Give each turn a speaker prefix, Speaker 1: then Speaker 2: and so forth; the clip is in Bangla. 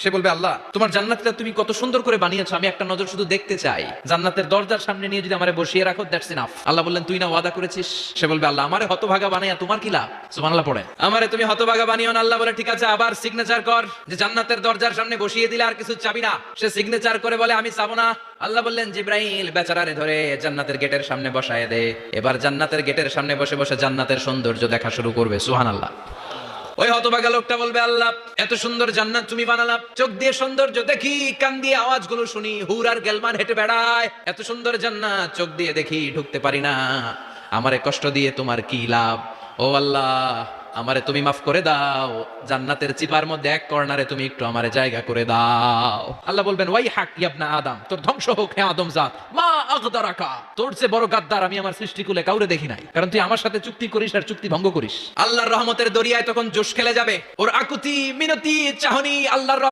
Speaker 1: সে বলবে আল্লাহ তোমার জান্নাতটা তুমি কত সুন্দর করে বানিয়েছো, আমি একটা নজর শুধু দেখতে চাই। জান্নাতের দরজার সামনে নিয়ে যদি আমারে বসিয়ে রাখো, দ্যাটস ইনাফ। আল্লাহ বললেন তুই না ওয়াদা করেছিস। সে বলবে আল্লাহ আমারে হতভাগা বানাইয়া তোমার কি লাভ? সুবহানাল্লাহ পড়ে। আমারে তুমি হতভাগা বানিও না। আল্লাহ বলে ঠিক আছে, আবার সিগনেচার কর যে জান্নাতের দরজার সামনে বসিয়ে দিলে আর কিছু চাবি না। সে সিগনেচার করে বলে আমি চাবো না। আল্লাহ বললেন জিব্রাইল বেচারারে ধরে জান্নাতের গেটের সামনে বসায় দে। এবার জান্নাতের গেটের সামনে বসে বসে জান্নাতের সৌন্দর্য দেখা শুরু করবে। সুবহানাল্লাহ। ওই হতভাগা লোকটা বলবে আল্লাহ এত সুন্দর জান্নাত তুমি বানালাম, চোখ দিয়ে সৌন্দর্য দেখি, কান দিয়ে আওয়াজগুলো শুনি, হুর আর গেলমান হেঁটে বেড়ায়, এত সুন্দর জান্নাত চোখ দিয়ে দেখি, ঢুকতে পারি না, আমারে কষ্ট দিয়ে তোমার কি লাভ? ও আল্লাহ আমারে তুমি মাফ করে দাও, জান্নাতের চিপার মধ্যে এক কর্নারে তুমি একটু আমারে জায়গা করে দাও। আল্লাহ বলবেন ওয়াই হাক ইবনা আদম, তোর ধ্বংস হোক হে আদম জাত, মা আগদারাকা, তোর চেয়ে বড় গাদ্দার আমি আমার সৃষ্টিকুলে কাউরে দেখি নাই, কারণ তুই আমার সাথে চুক্তি করিস আর চুক্তি ভঙ্গ করিস। আল্লাহর রহমতের দরিয়ায় তখন জোশ খেলে যাবে, ওর আকুতি মিনতি চাহনি আল্লাহর